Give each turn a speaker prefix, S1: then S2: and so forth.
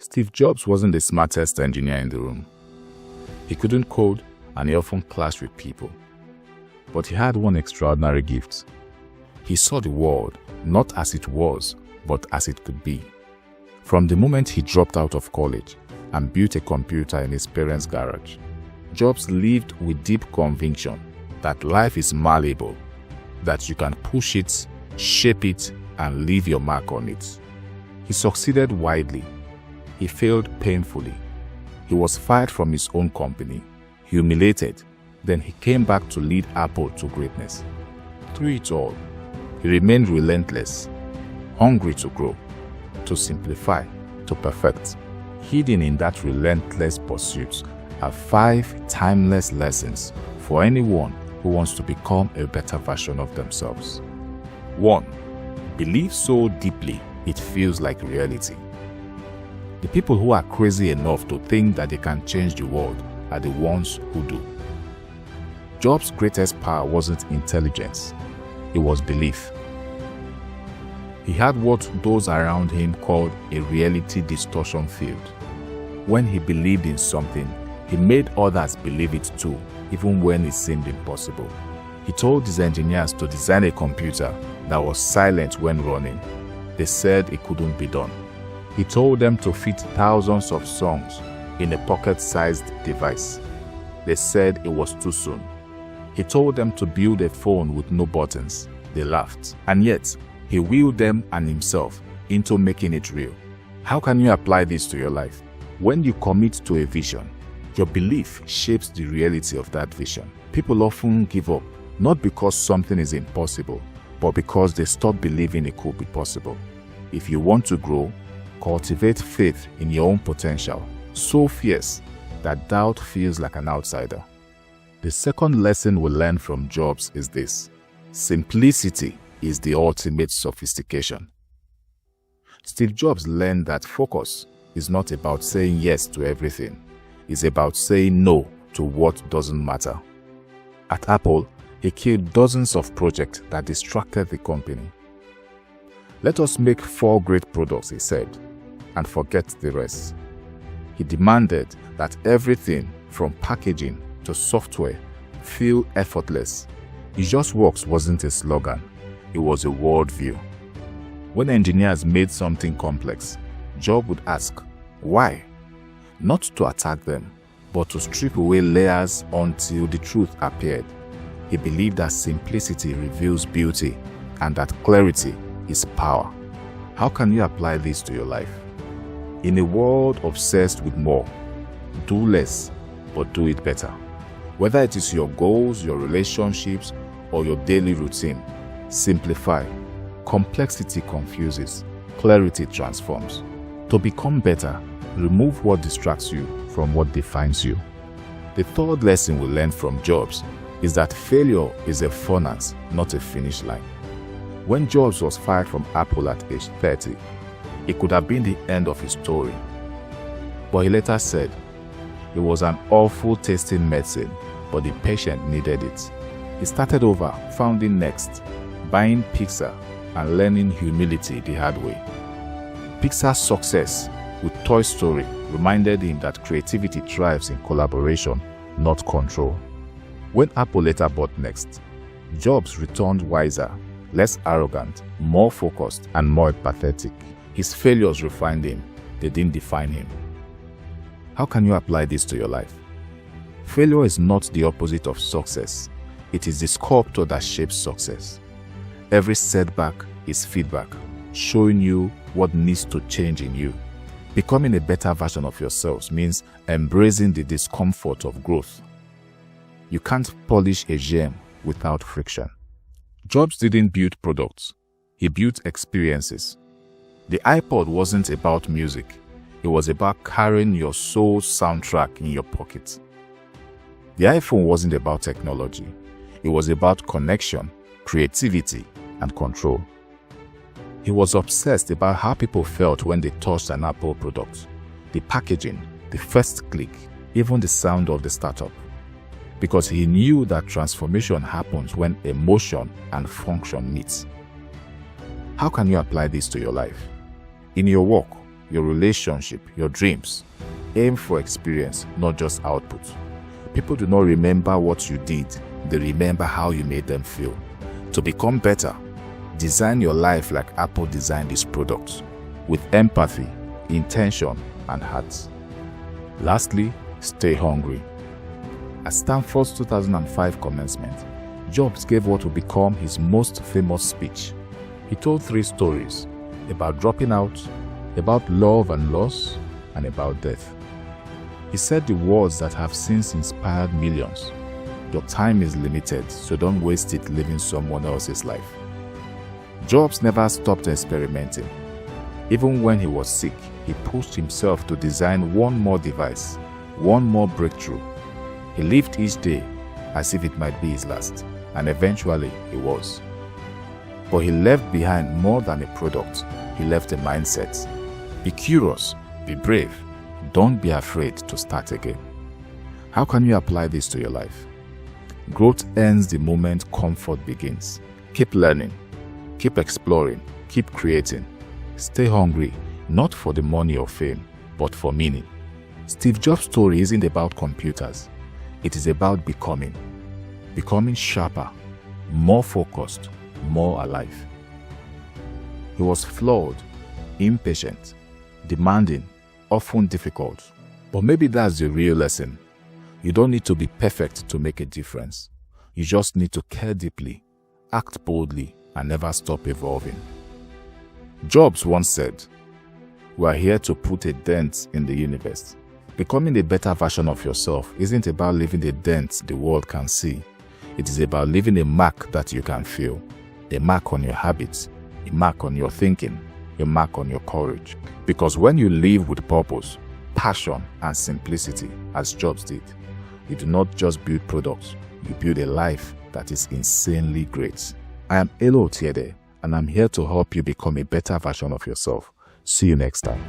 S1: Steve Jobs wasn't the smartest engineer in the room. He couldn't code and he often clashed with people. But he had one extraordinary gift. He saw the world not as it was, but as it could be. From the moment he dropped out of college and built a computer in his parents' garage, Jobs lived with deep conviction that life is malleable, that you can push it, shape it, and leave your mark on it. He succeeded widely. He failed painfully. He was fired from his own company, humiliated. Then he came back to lead Apple to greatness. Through it all, he remained relentless, hungry to grow, to simplify, to perfect. Hidden in that relentless pursuit are 5 timeless lessons for anyone who wants to become a better version of themselves. 1. Believe so deeply it feels like reality. The people who are crazy enough to think that they can change the world are the ones who do. Jobs' greatest power wasn't intelligence, it was belief. He had what those around him called a reality distortion field. When he believed in something, he made others believe it too, even when it seemed impossible. He told his engineers to design a computer that was silent when running. They said it couldn't be done. He told them to fit thousands of songs in a pocket-sized device. They said it was too soon. He told them to build a phone with no buttons. They laughed. And yet, he wheeled them and himself into making it real. How can you apply this to your life? When you commit to a vision, your belief shapes the reality of that vision. People often give up, not because something is impossible, but because they stop believing it could be possible. If you want to grow, cultivate faith in your own potential, so fierce that doubt feels like an outsider. The second lesson we learn from Jobs is this: simplicity is the ultimate sophistication. Steve Jobs learned that focus is not about saying yes to everything. It's about saying no to what doesn't matter. At Apple, he killed dozens of projects that distracted the company. Let us make 4 great products, he said, and forget the rest. He demanded that everything from packaging to software feel effortless. It just works wasn't a slogan, it was a worldview. When engineers made something complex, Jobs would ask, why? Not to attack them, but to strip away layers until the truth appeared. He believed that simplicity reveals beauty and that clarity is power. How can you apply this to your life? In a world obsessed with more, do less, but do it better. Whether it is your goals, your relationships, or your daily routine, simplify. Complexity confuses, clarity transforms. To become better, remove what distracts you from what defines you. The third lesson we learned from Jobs is that failure is a furnace, not a finish line. When Jobs was fired from Apple at age 30, it could have been the end of his story. But he later said, it was an awful tasting medicine, but the patient needed it. He started over, founding Next, buying Pixar, and learning humility the hard way. Pixar's success with Toy Story reminded him that creativity thrives in collaboration, not control. When Apple later bought Next, Jobs returned wiser, less arrogant, more focused, and more empathetic. His failures refined him, they didn't define him. How can you apply this to your life? Failure is not the opposite of success. It is the sculptor that shapes success. Every setback is feedback, showing you what needs to change in you. Becoming a better version of yourselves means embracing the discomfort of growth. You can't polish a gem without friction. Jobs didn't build products, he built experiences. The iPod wasn't about music, it was about carrying your soul's soundtrack in your pocket. The iPhone wasn't about technology, it was about connection, creativity, and control. He was obsessed about how people felt when they touched an Apple product, the packaging, the first click, even the sound of the startup. Because he knew that transformation happens when emotion and function meet. How can you apply this to your life? In your work, your relationship, your dreams. Aim for experience, not just output. People do not remember what you did, they remember how you made them feel. To become better, design your life like Apple designed its products, with empathy, intention, and heart. Lastly, stay hungry. At Stanford's 2005 commencement, Jobs gave what would become his most famous speech. He told 3 stories about dropping out, about love and loss, and about death. He said the words that have since inspired millions. Your time is limited, so don't waste it living someone else's life. Jobs never stopped experimenting. Even when he was sick, he pushed himself to design one more device, one more breakthrough. He lived each day as if it might be his last, and eventually it was. But he left behind more than a product. He left a mindset. Be curious, be brave, don't be afraid to start again. How can you apply this to your life? Growth ends the moment comfort begins. Keep learning, keep exploring, keep creating. Stay hungry, not for the money or fame, but for meaning. Steve Jobs' story isn't about computers. It is about becoming sharper, more focused, more alive. He was flawed, impatient, demanding, often difficult. But maybe that's the real lesson. You don't need to be perfect to make a difference. You just need to care deeply, act boldly, and never stop evolving. Jobs once said, "We are here to put a dent in the universe." Becoming a better version of yourself isn't about leaving a dent the world can see. It is about leaving a mark that you can feel. A mark on your habits, a mark on your thinking, a mark on your courage. Because when you live with purpose, passion, and simplicity, as Jobs did, you do not just build products, you build a life that is insanely great. I am Elo Tiede, and I'm here to help you become a better version of yourself. See you next time.